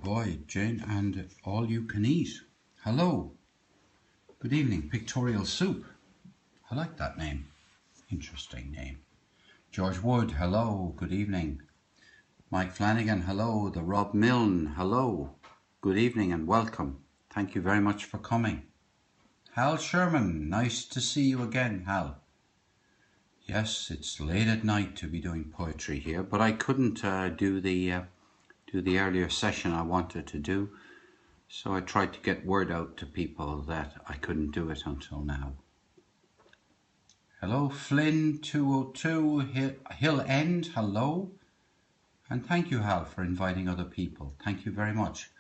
Boy, Jane, and all you can eat. Hello. Good evening. Pictorial Soup. I like that name. Interesting name. George Wood, hello. Good evening. Mike Flanagan, hello. The Rob Milne, hello. Good evening and welcome. Thank you very much for coming. Hal Sherman, nice to see you again, Hal. Yes, it's late at night to be doing poetry here, but I couldn't do the earlier session I wanted to do, so I tried to get word out to people that I couldn't do it until now. Hello, Flynn 202 Hill End, hello. And thank you, Hal, for inviting other people. Thank you very much.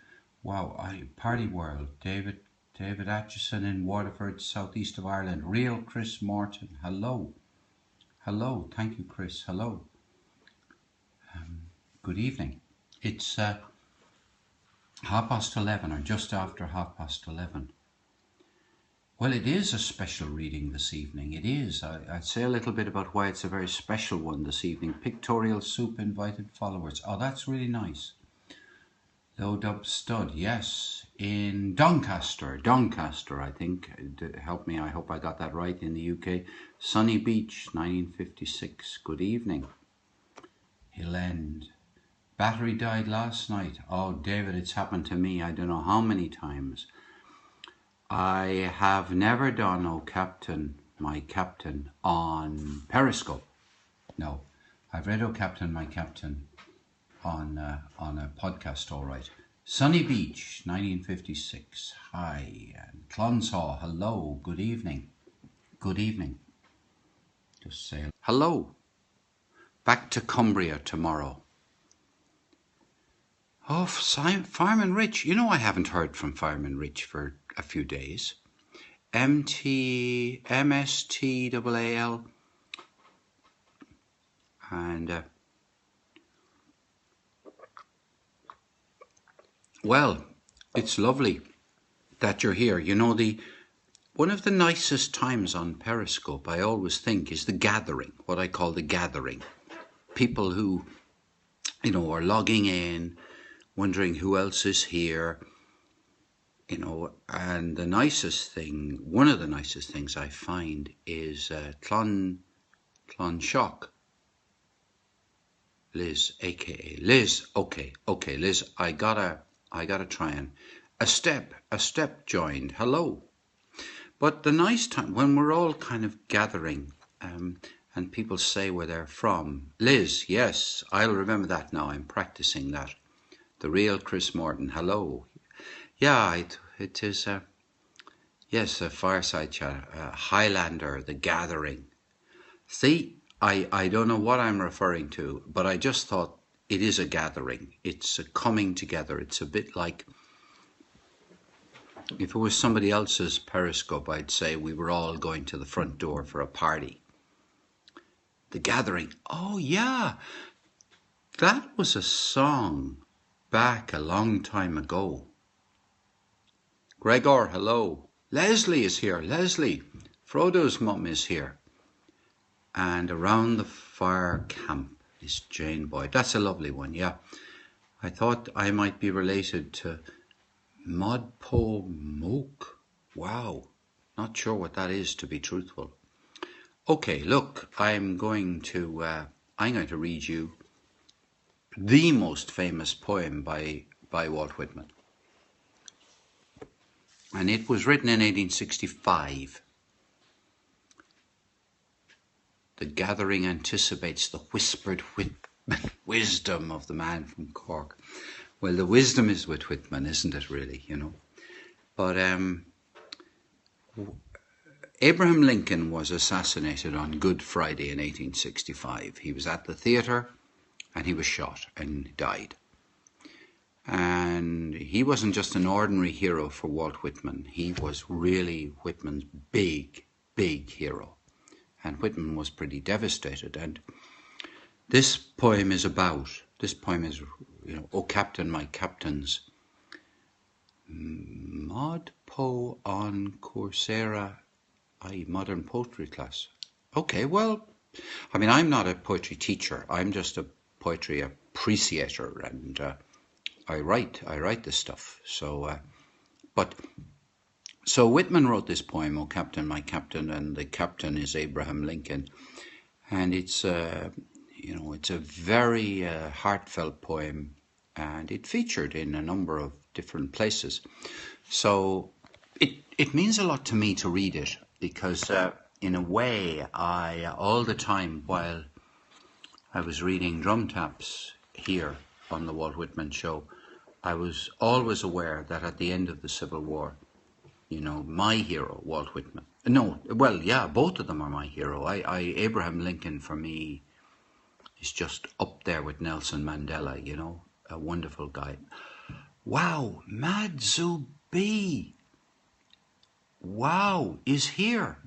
Wow, Party World, David Atchison in Waterford, southeast of Ireland. Real Chris Morton, hello. Hello, thank you, Chris, hello. Good evening. It's 11:30, or just after 11:30. Well, it is a special reading this evening. It is. I'd say a little bit about why it's a very special one this evening. Pictorial Soup invited followers. Oh, that's really nice. Low Dub Stud, yes. In Doncaster, I think. Help me, I hope I got that right, in the UK. Sunny Beach, 1956. Good evening. Hill End. Battery died last night. Oh, David, it's happened to me I don't know how many times. I have never done Oh Captain, My Captain on Periscope. No, I've read Oh Captain, My Captain on a podcast, all right. Sunny Beach, 1956. Hi. And Clonshaw, hello. Good evening. Good evening. Just say hello. Back to Cumbria tomorrow. Oh, Fireman Rich. You know, I haven't heard from Fireman Rich for a few days. MSTAAL. And, well, it's lovely that you're here. You know, one of the nicest times on Periscope, I always think, is the gathering, what I call the gathering. People who, you know, are logging in, wondering who else is here, you know, and one of the nicest things I find is Clonshock. Liz, aka Liz. Okay, Liz, I gotta try and a step joined. Hello. But the nice time when we're all kind of gathering, and people say where they're from. Liz, yes, I'll remember that now. I'm practicing that. The real Chris Morton, hello. Yeah, it is, yes, a fireside chat, Highlander, the gathering. See, I don't know what I'm referring to, but I just thought it is a gathering. It's a coming together. It's a bit like, if it was somebody else's Periscope, I'd say we were all going to the front door for a party. The gathering. Oh, yeah, that was a song back a long time ago. Gregor, hello. Leslie is here. Leslie, Frodo's mum is here. And around the fire camp is Jane Boyd. That's a lovely one, yeah. I thought I might be related to Modpo Mook. Wow, not sure what that is, to be truthful. Okay, look, I'm going to read you the most famous poem by Walt Whitman. And it was written in 1865. The gathering anticipates the whispered wisdom of the man from Cork. Well, the wisdom is with Whitman, isn't it, really, you know? But Abraham Lincoln was assassinated on Good Friday in 1865. He was at the theatre and he was shot and died. And he wasn't just an ordinary hero for Walt Whitman. He was really Whitman's big hero. And Whitman was pretty devastated. And this poem is, you know, Oh Captain, My Captains. Modpo on Coursera, modern poetry class. Okay, well, I mean, I'm not a poetry teacher. I'm just a poetry appreciator, and I write this stuff. So Whitman wrote this poem, "O Captain, My Captain," and the captain is Abraham Lincoln, and it's it's a very heartfelt poem, and it featured in a number of different places. So it means a lot to me to read it, because in a way, I all the time while I was reading Drum Taps here on the Walt Whitman Show, I was always aware that at the end of the Civil War, my hero, Walt Whitman. No, well, yeah, both of them are my hero. Abraham Lincoln, for me, is just up there with Nelson Mandela, a wonderful guy. Wow, Madzu B. Wow, is here.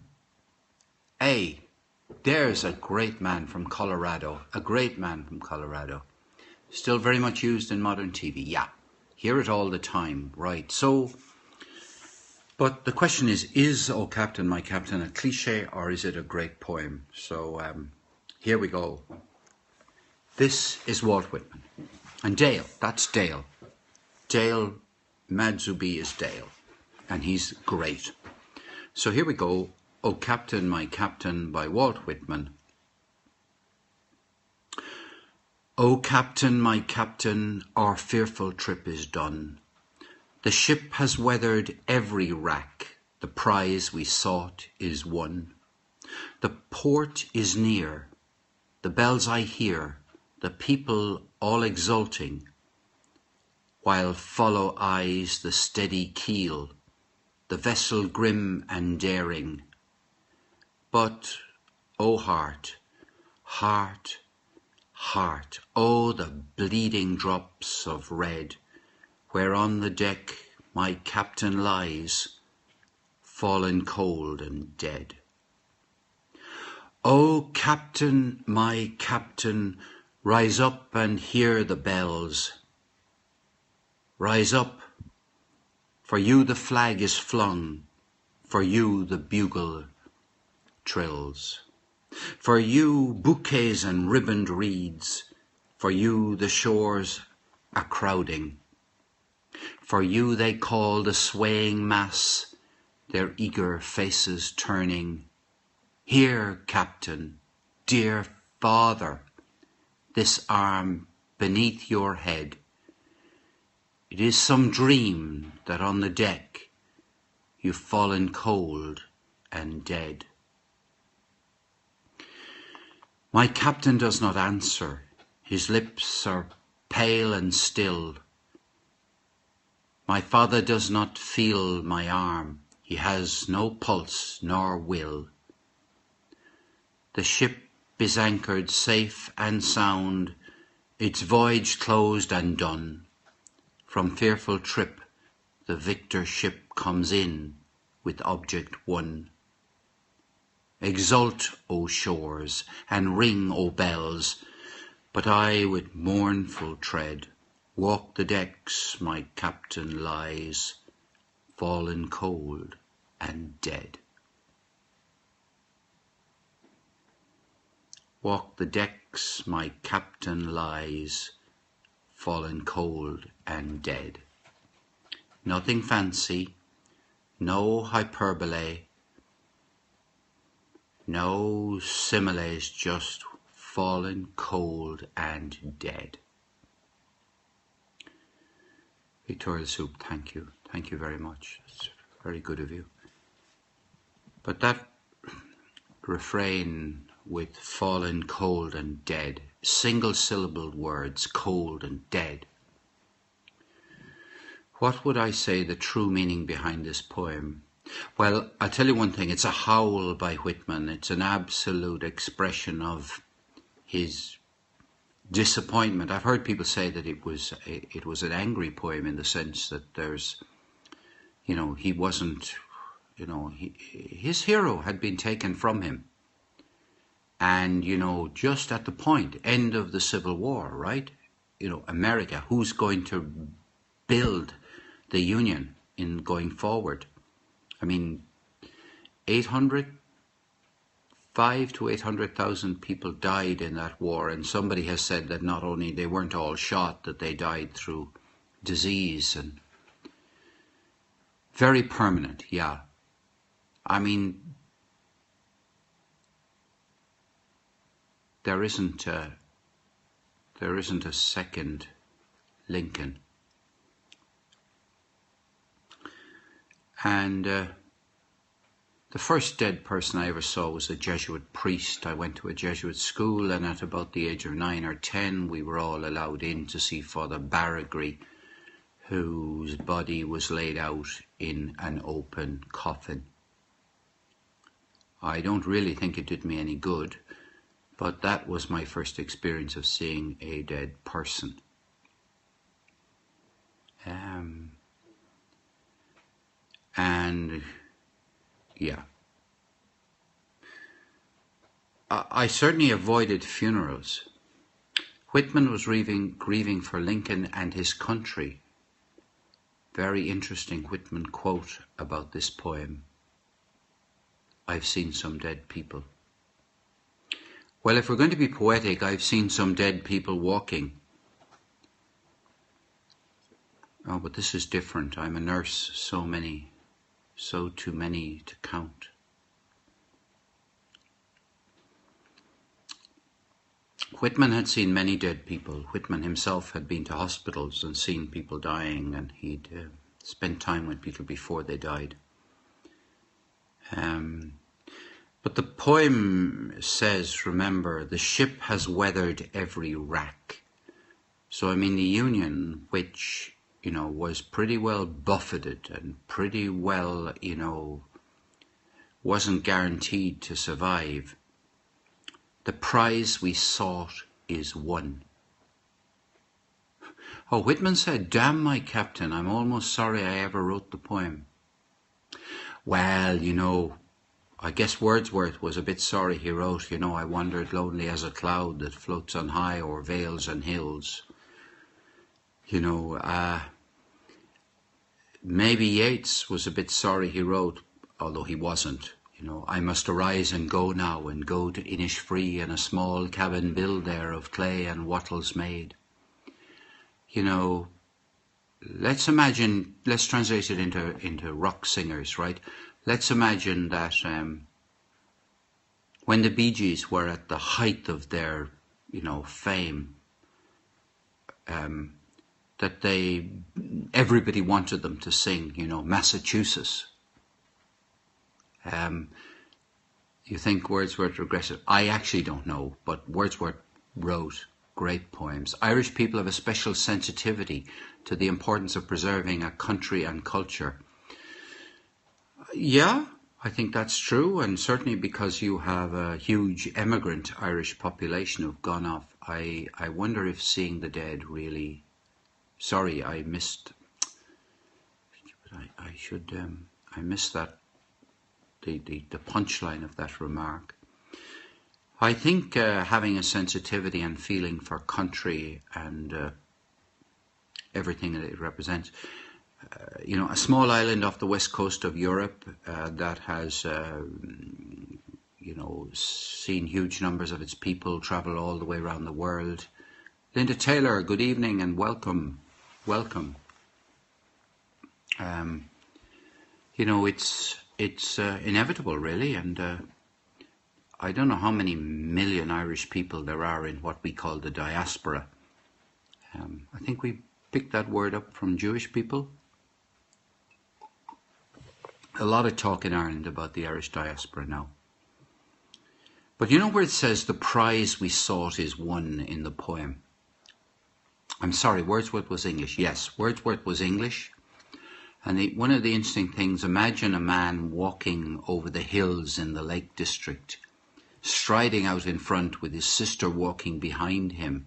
Hey, there's a great man from Colorado. Still very much used in modern TV. Yeah, hear it all the time. Right, so, but the question is "O Captain, My Captain" a cliche, or is it a great poem? So here we go. This is Walt Whitman. And Dale, that's Dale. Dale Madzubi is Dale. And he's great. So here we go. "O Captain, My Captain" by Walt Whitman. O Captain, my Captain, our fearful trip is done. The ship has weathered every wrack, the prize we sought is won. The port is near, the bells I hear, the people all exulting, while follow eyes the steady keel, the vessel grim and daring. But, O heart, heart, heart, oh, the bleeding drops of red, where on the deck my captain lies, fallen cold and dead. O Captain, my Captain, rise up and hear the bells. Rise up, for you the flag is flung, for you the bugle trills. For you bouquets and ribboned reeds, for you the shores are crowding. For you they call the swaying mass, their eager faces turning. Here, Captain, dear father, this arm beneath your head. It is some dream that on the deck you've fallen cold and dead. My captain does not answer, his lips are pale and still. My father does not feel my arm, he has no pulse nor will. The ship is anchored safe and sound, its voyage closed and done. From fearful trip the victor ship comes in with object won. Exult, O shores, and ring, O bells, but I with mournful tread walk the decks my captain lies, fallen cold and dead. Walk the decks my captain lies, fallen cold and dead. Nothing fancy, no hyperbole, no similes, just fallen cold and dead. Victoria Soup, thank you. Thank you very much. It's very good of you. But that refrain with fallen cold and dead, single syllabled words, cold and dead. What would I say the true meaning behind this poem? Well, I'll tell you one thing, it's a howl by Whitman. It's an absolute expression of his disappointment. I've heard people say that it was an angry poem in the sense that there's, he wasn't, his hero had been taken from him. And, just at the point, end of the Civil War, right? America, who's going to build the Union in going forward? I mean, 500 to 800,000 people died in that war, and somebody has said that not only they weren't all shot, that they died through disease and very permanent, yeah. I mean, there isn't a second Lincoln. And the first dead person I ever saw was a Jesuit priest. I went to a Jesuit school, and at about the age of 9 or 10, we were all allowed in to see Father Baragry, whose body was laid out in an open coffin. I don't really think it did me any good, but that was my first experience of seeing a dead person. And yeah, I certainly avoided funerals. Whitman was grieving for Lincoln and his country. Very interesting Whitman quote about this poem. I've seen some dead people. Well, if we're going to be poetic, I've seen some dead people walking. Oh, but this is different. I'm a nurse, so too many to count. Whitman had seen many dead people. Whitman himself had been to hospitals and seen people dying, and he'd spent time with people before they died. But the poem says, remember, the ship has weathered every rack. So, I mean, the Union, which, was pretty well buffeted and pretty well, wasn't guaranteed to survive. The prize we sought is won. Oh, Whitman said, damn my captain, I'm almost sorry I ever wrote the poem. Well, I guess Wordsworth was a bit sorry he wrote, I wandered lonely as a cloud that floats on high o'er vales and hills. Maybe Yeats was a bit sorry he wrote, although he wasn't. I must arise and go now, and go to Innisfree, and a small cabin build there of clay and wattles made. Let's translate it into rock singers, right? Let's imagine that when the Bee Gees were at the height of their, fame, that everybody wanted them to sing, Massachusetts. You think Wordsworth regretted? I actually don't know, but Wordsworth wrote great poems. Irish people have a special sensitivity to the importance of preserving a country and culture. Yeah, I think that's true, and certainly because you have a huge emigrant Irish population who've gone off. I wonder if seeing the dead really... Sorry, I missed... I missed that. The punchline of that remark. I think having a sensitivity and feeling for country and everything that it represents, a small island off the west coast of Europe that has, seen huge numbers of its people travel all the way around the world. Linda Taylor, good evening and welcome. Welcome. It's inevitable, really, and I don't know how many million Irish people there are in what we call the diaspora. I think we picked that word up from Jewish people. A lot of talk in Ireland about the Irish diaspora now. But where it says the prize we sought is won in the poem? I'm sorry, Wordsworth was English. Yes, Wordsworth was English. And one of the interesting things, imagine a man walking over the hills in the Lake District, striding out in front with his sister walking behind him.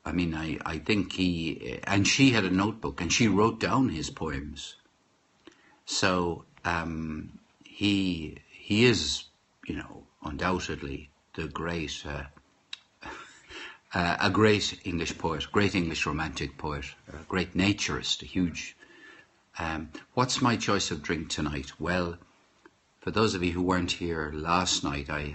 I mean, I think she had a notebook and she wrote down his poems. So he is, undoubtedly the great, a great English poet, great English romantic poet, a great naturist, a huge... what's my choice of drink tonight? Well, for those of you who weren't here last night, I